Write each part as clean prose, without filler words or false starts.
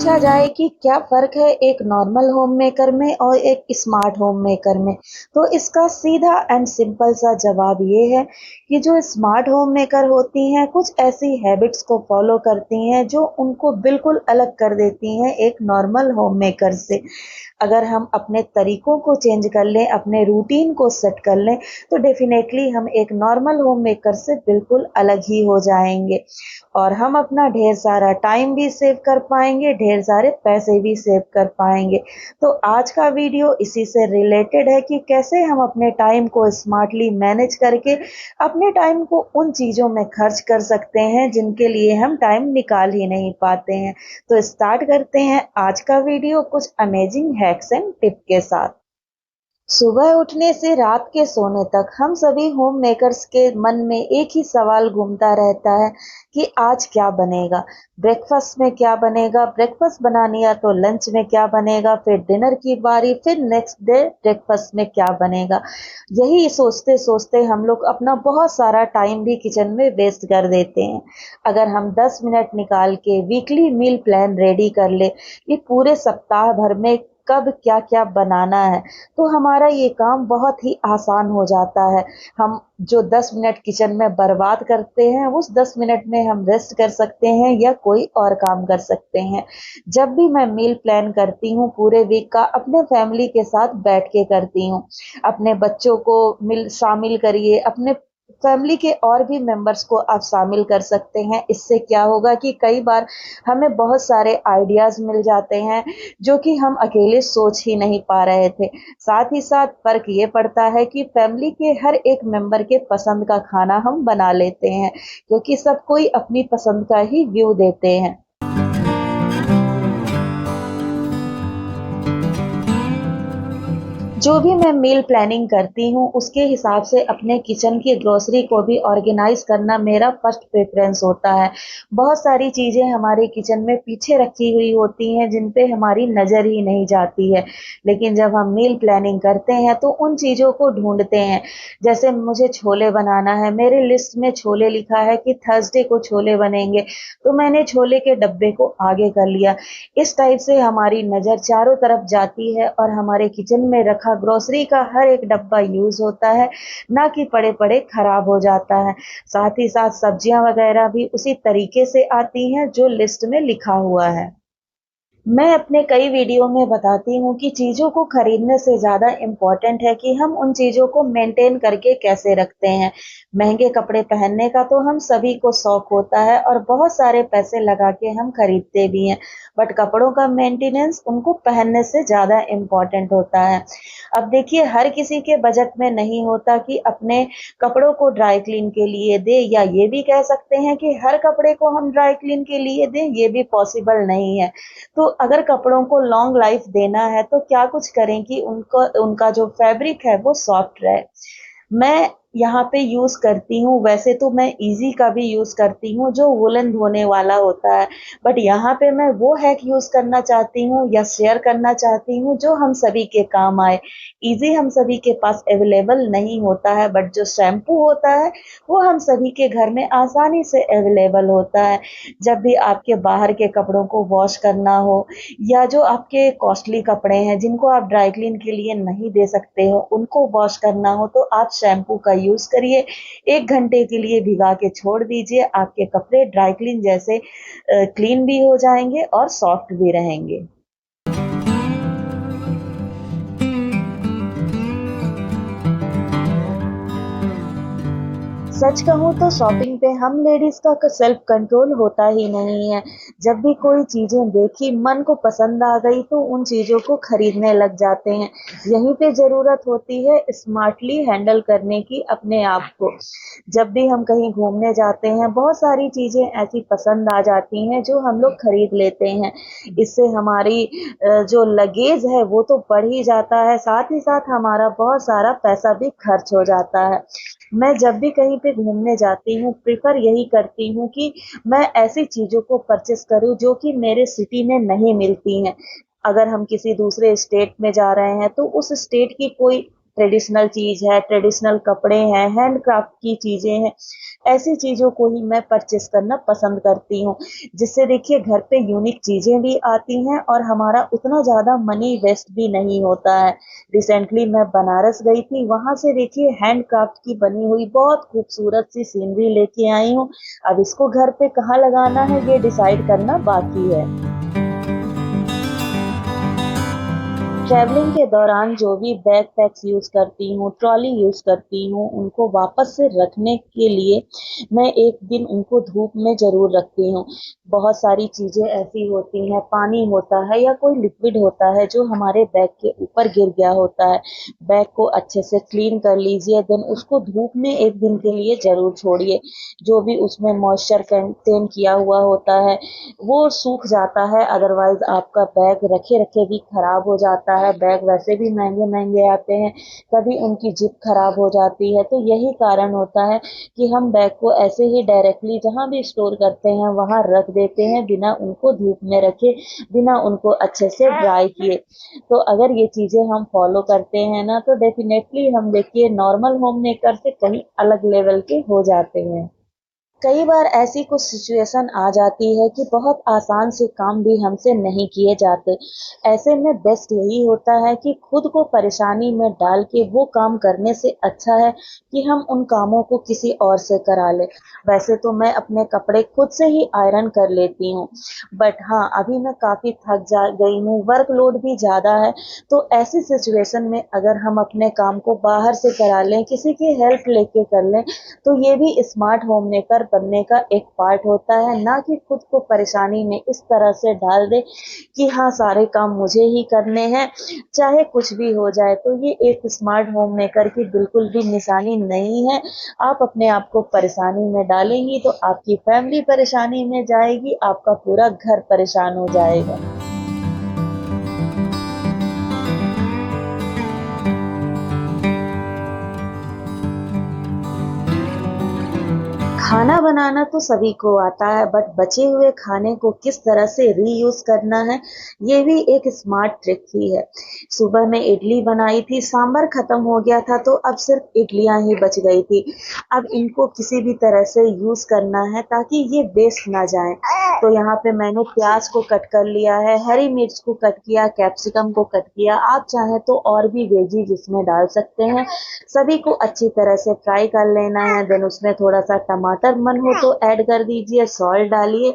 पूछा जाए कि क्या फ़र्क है एक नॉर्मल होम मेकर में और एक स्मार्ट होम मेकर में, तो इसका सीधा एंड सिंपल सा जवाब ये है कि जो स्मार्ट होम मेकर होती हैं, कुछ ऐसी हैबिट्स को फ़ॉलो करती हैं जो उनको बिल्कुल अलग कर देती हैं एक नॉर्मल होम मेकर से। अगर हम अपने तरीकों को चेंज कर लें, अपने रूटीन को सेट कर लें, तो डेफ़िनेटली हम एक नॉर्मल होम मेकर से बिल्कुल अलग ही हो जाएँगे और हम अपना ढेर सारा टाइम भी सेव कर पाएँगे, ढेर सारे पैसे भी सेव कर पाएँगे। तो आज का वीडियो इसी से रिलेटेड है कि कैसे हम अपने टाइम को स्मार्टली मैनेज करके अपने टाइम को उन चीज़ों में खर्च कर सकते हैं जिनके लिए हम टाइम निकाल ही नहीं पाते हैं। तो स्टार्ट करते हैं आज का वीडियो कुछ अमेजिंग हैक्स एंड टिप के साथ। सुबह उठने से रात के सोने तक हम सभी होम मेकर्स के मन में एक ही सवाल घूमता रहता है कि आज क्या बनेगा। ब्रेकफास्ट में क्या बनेगा, ब्रेकफास्ट बना लिया तो लंच में क्या बनेगा, फिर डिनर की बारी, फिर नेक्स्ट डे ब्रेकफास्ट में क्या बनेगा। यही सोचते सोचते हम लोग अपना बहुत सारा टाइम भी किचन में वेस्ट कर देते हैं। अगर हम 10 मिनट निकाल के वीकली मील प्लान रेडी कर ले कि पूरे सप्ताह भर में कब क्या क्या बनाना है, तो हमारा ये काम बहुत ही आसान हो जाता है। हम जो 10 मिनट किचन में बर्बाद करते हैं, उस 10 मिनट में हम रेस्ट कर सकते हैं या कोई और काम कर सकते हैं। जब भी मैं मील प्लान करती हूँ पूरे वीक का, अपने फैमिली के साथ बैठ के करती हूँ। अपने बच्चों को शामिल करिए, अपने फैमिली के और भी मेंबर्स को आप शामिल कर सकते हैं। इससे क्या होगा कि कई बार हमें बहुत सारे आइडियाज़ मिल जाते हैं जो कि हम अकेले सोच ही नहीं पा रहे थे। साथ ही साथ फ़र्क ये पड़ता है कि फैमिली के हर एक मेंबर के पसंद का खाना हम बना लेते हैं, क्योंकि सब कोई अपनी पसंद का ही व्यू देते हैं। जो भी मैं मील प्लानिंग करती हूँ, उसके हिसाब से अपने किचन की ग्रोसरी को भी ऑर्गेनाइज़ करना मेरा फर्स्ट प्रेफ़रेंस होता है। बहुत सारी चीज़ें हमारे किचन में पीछे रखी हुई होती हैं, जिन पे हमारी नज़र ही नहीं जाती है। लेकिन जब हम मील प्लानिंग करते हैं, तो उन चीज़ों को ढूँढते हैं। जैसे मुझे छोले बनाना है, मेरे लिस्ट में छोले लिखा है कि थर्सडे को छोले बनेंगे, तो मैंने छोले के डब्बे को आगे कर लिया। इस टाइप से हमारी नज़र चारों तरफ जाती है और हमारे किचन में रखा ग्रोसरी का हर एक डब्बा यूज़ होता है, ना कि पड़े-पड़े खराब हो जाता है। साथ ही साथ सब्जियाँ वगैरह भी उसी तरीके से आती हैं जो लिस्ट में लिखा हुआ है। मैं अपने कई वीडियो में बताती हूँ कि चीज़ों को खरीदने से ज़्यादा इम्पोर्टेंट है कि हम उन चीज़ों को मेंटेन करके कैसे रखते हैं। महँगे कपड़े पहनने का तो हम सभी को शौक होता है और बहुत सारे पैसे लगा के हम खरीदते भी हैं, बट कपड़ों का मेंटेनेंस उनको पहनने से ज़्यादा इम्पोर्टेंट होता है। अब देखिए, हर किसी के बजट में नहीं होता कि अपने कपड़ों को ड्राई क्लीन के लिए दे, या ये भी कह सकते हैं कि हर कपड़े को हम ड्राई क्लीन के लिए दें, ये भी पॉसिबल नहीं है। तो अगर कपड़ों को लॉन्ग लाइफ देना है, तो क्या कुछ करें कि उनको उनका जो फैब्रिक है वो सॉफ्ट रहे। मैं यहाँ पे यूज़ करती हूँ, वैसे तो मैं ईज़ी का भी यूज़ करती हूँ जो वूलन धोने वाला होता है, बट यहाँ पे मैं वो हैक यूज़ करना चाहती हूँ या शेयर करना चाहती हूँ जो हम सभी के काम आए। ईज़ी हम सभी के पास अवेलेबल नहीं होता है, बट जो शैम्पू होता है वो हम सभी के घर में आसानी से अवेलेबल होता है। जब भी आपके बाहर के कपड़ों को वॉश करना हो, या जो आपके कॉस्टली कपड़े हैं जिनको आप ड्राई क्लीन के लिए नहीं दे सकते हो, उनको वॉश करना हो, तो आप शैम्पू का यूज़ करिए। 1 घंटे के लिए भिगा के छोड़ दीजिए, आपके कपड़े ड्राई क्लीन जैसे क्लीन भी हो जाएँगे और सॉफ्ट भी रहेंगे। सच कहूँ तो शॉपिंग पे हम लेडीज़ का सेल्फ कंट्रोल होता ही नहीं है। जब भी कोई चीज़ें देखी, मन को पसंद आ गई, तो उन चीज़ों को खरीदने लग जाते हैं। यहीं पे ज़रूरत होती है स्मार्टली हैंडल करने की अपने आप को। जब भी हम कहीं घूमने जाते हैं, बहुत सारी चीज़ें ऐसी पसंद आ जाती हैं जो हम लोग खरीद लेते हैं। इससे हमारी जो लगेज है वो तो बढ़ ही जाता है, साथ ही साथ हमारा बहुत सारा पैसा भी खर्च हो जाता है। मैं जब भी कहीं पे घूमने जाती हूँ, प्रेफ़र यही करती हूँ कि मैं ऐसी चीज़ों को परचेज़ करूँ जो कि मेरे सिटी में नहीं मिलती हैं। अगर हम किसी दूसरे स्टेट में जा रहे हैं, तो उस स्टेट की कोई ट्रेडिशनल चीज़ है, ट्रेडिशनल कपड़े हैं, हैंडक्राफ्ट की चीज़ें हैं, ऐसी चीज़ों को ही मैं परचेस करना पसंद करती हूँ। जिससे देखिए घर पे यूनिक चीज़ें भी आती हैं और हमारा उतना ज़्यादा मनी वेस्ट भी नहीं होता है। रिसेंटली मैं बनारस गई थी, वहाँ से देखिए हैंडक्राफ्ट की बनी हुई बहुत खूबसूरत सी सीनरी लेके आई हूँ। अब इसको घर पे कहाँ लगाना है ये डिसाइड करना बाकी है। ट्रैवलिंग के दौरान जो भी बैकपैक्स यूज़ करती हूँ, ट्रॉली यूज़ करती हूँ, उनको वापस से रखने के लिए मैं एक दिन उनको धूप में ज़रूर रखती हूँ। बहुत सारी चीज़ें ऐसी होती हैं, पानी होता है या कोई लिक्विड होता है जो हमारे बैग के ऊपर गिर गया होता है। बैग को अच्छे से क्लीन कर लीजिए, देन उसको धूप में 1 दिन के लिए ज़रूर छोड़िए। जो भी उसमें मॉइस्चर कंटेन किया हुआ होता है, वो सूख जाता है, अदरवाइज़ आपका बैग रखे-रखे भी खराब हो जाता है। बैग वैसे भी महँगे-महँगे आते हैं, कभी उनकी जिप खराब हो जाती है, तो यही कारण होता है कि हम बैग को ऐसे ही डायरेक्टली जहाँ भी स्टोर करते हैं, वहाँ रख देते हैं, बिना उनको धूप में रखे, बिना उनको अच्छे से ड्राई किए। तो अगर ये चीज़ें हम फॉलो करते हैं ना, तो डेफ़िनेटली हम देखिए नॉर्मल होम मेकर से कहीं अलग लेवल के हो जाते हैं। कई बार ऐसी कुछ सिचुएशन आ जाती है कि बहुत आसान से काम भी हमसे नहीं किए जाते। ऐसे में बेस्ट यही होता है कि खुद को परेशानी में डाल के वो काम करने से अच्छा है कि हम उन कामों को किसी और से करा लें। वैसे तो मैं अपने कपड़े खुद से ही आयरन कर लेती हूँ, बट हाँ, अभी मैं काफ़ी थक जा गई हूँ, वर्कलोड भी ज़्यादा है, तो ऐसी सिचुएशन में अगर हम अपने काम को बाहर से करा लें, किसी की हेल्प लेके कर लें, तो ये भी स्मार्ट होम मेकर बनने का एक पार्ट होता है, ना कि खुद को परेशानी में इस तरह से डाल दे कि हाँ, सारे काम मुझे ही करने हैं, चाहे कुछ भी हो जाए। तो ये एक स्मार्ट होम मेकर की बिल्कुल भी निशानी नहीं है। आप अपने आप को परेशानी में डालेंगी तो आपकी फैमिली परेशानी में जाएगी, आपका पूरा घर परेशान हो जाएगा। खाना बनाना तो सभी को आता है, बट बचे हुए खाने को किस तरह से रीयूज़ करना है, ये भी एक स्मार्ट ट्रिक ही है। सुबह में इडली बनाई थी, सांभर खत्म हो गया था, तो अब सिर्फ इडलियाँ ही बच गई थी। अब इनको किसी भी तरह से यूज़ करना है ताकि ये वेस्ट ना जाएँ। तो यहाँ पे मैंने प्याज़ को कट कर लिया है, हरी मिर्च को कट किया, कैप्सिकम को कट किया। आप चाहें तो और भी वेजीज़ इसमें डाल सकते हैं। सभी को अच्छी तरह से फ्राई कर लेना है, देन उसमें थोड़ा-सा टमाटर मन हो तो ऐड कर दीजिए, सॉल्ट डालिए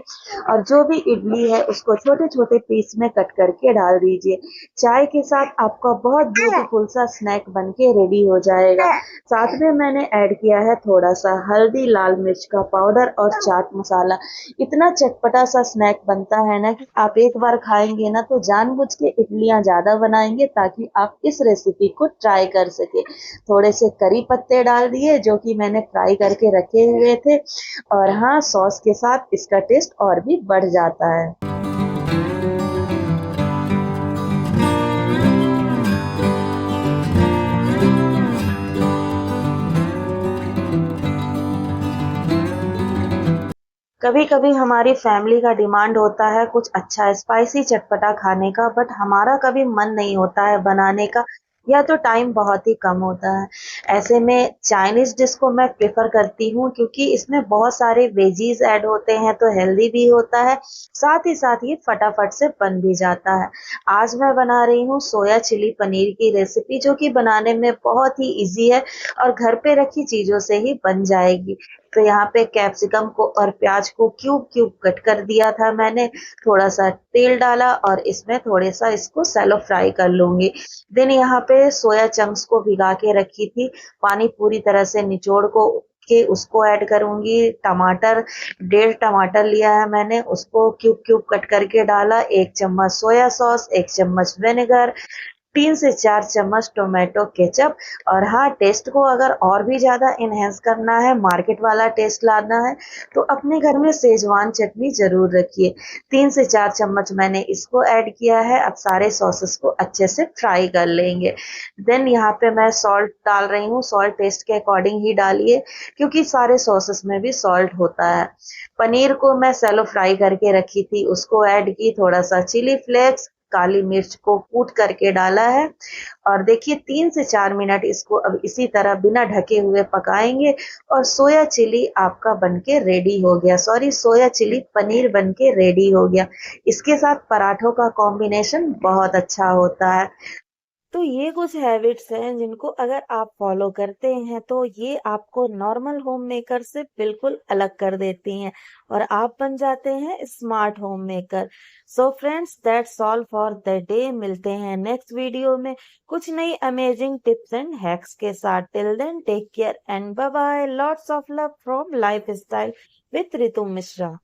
और जो भी इडली है उसको छोटे-छोटे पीस में कट करके डाल दीजिए। चाय के साथ आपका बहुत ब्यूटीफुल सा स्नैक बन के रेडी हो जाएगा। साथ में मैंने ऐड किया है थोड़ा-सा हल्दी, लाल मिर्च का पाउडर और चाट मसाला। इतना चटपटा सा स्नैक बनता है ना कि आप एक बार खाएँगे ना तो जानबूझ के इडलियाँ ज़्यादा बनाएँगे ताकि आप इस रेसिपी को ट्राई कर सकें। थोड़े से करी पत्ते डाल दिए जो कि मैंने फ्राई करके रखे हुए थे और हाँ, सॉस के साथ इसका टेस्ट और भी बढ़ जाता है। कभी-कभी हमारी फैमिली का डिमांड होता है कुछ अच्छा स्पाइसी चटपटा खाने का, बट हमारा कभी मन नहीं होता है बनाने का या तो टाइम बहुत ही कम होता है। ऐसे में चाइनीज़ डिश को मैं प्रेफ़र करती हूँ क्योंकि इसमें बहुत सारे वेजीज़ ऐड होते हैं तो हेल्दी भी होता है, साथ ही साथ ये फटाफट से बन भी जाता है। आज मैं बना रही हूँ सोया चिली पनीर की रेसिपी जो कि बनाने में बहुत ही ईज़ी है और घर पे रखी चीज़ों से ही बन जाएगी। तो यहाँ पे कैप्सिकम को और प्याज को क्यूब-क्यूब कट कर दिया था मैंने, थोड़ा-सा तेल डाला और इसमें थोड़े-सा इसको शैलो फ्राई कर लूँगी। देन यहाँ पे सोया चंक्स को भिगा के रखी थी, पानी पूरी तरह से निचोड़ को के उसको ऐड करूँगी। टमाटर, डेढ़ टमाटर लिया है मैंने, उसको क्यूब-क्यूब कट करके डाला, 1 चम्मच सोया सॉस, 1 चम्मच विनेगर, 3 से 4 चम्मच टोमेटो केचप और हाँ, टेस्ट को अगर और भी ज़्यादा एनहांस करना है, मार्केट वाला टेस्ट लाना है, तो अपने घर में शेज़वान चटनी ज़रूर रखिए। 3 से 4 चम्मच मैंने इसको ऐड किया है, अब सारे सॉसेस को अच्छे से फ्राई कर लेंगे। देन यहाँ पे मैं सॉल्ट डाल रही हूँ, सॉल्ट टेस्ट के अकॉर्डिंग ही डालिए क्योंकि सारे सॉसेस में भी सॉल्ट होता है। पनीर को मैं शैलो फ्राई करके रखी थी, उसको ऐड की, थोड़ा-सा चिली फ्लेक्स, काली मिर्च को कूट करके डाला है। और देखिए 3 से 4 मिनट इसको अब इसी तरह बिना ढके हुए पकाएंगे और सोया चिली आपका बनके रेडी हो गया। सॉरी, सोया चिली पनीर बनके रेडी हो गया। इसके साथ पराठों का कॉम्बिनेशन बहुत अच्छा होता है। तो ये कुछ हैबिट्स हैं जिनको अगर आप फॉलो करते हैं तो ये आपको नॉर्मल होम मेकर से बिल्कुल अलग कर देती हैं और आप बन जाते हैं smart home maker. So friends, that's all for the day. मिलते हैं नेक्स्ट वीडियो में कुछ नई अमेजिंग टिप्स एंड हैक्स के साथ। Till then take care and bye bye. Lots of love from life style with Ritu Mishra.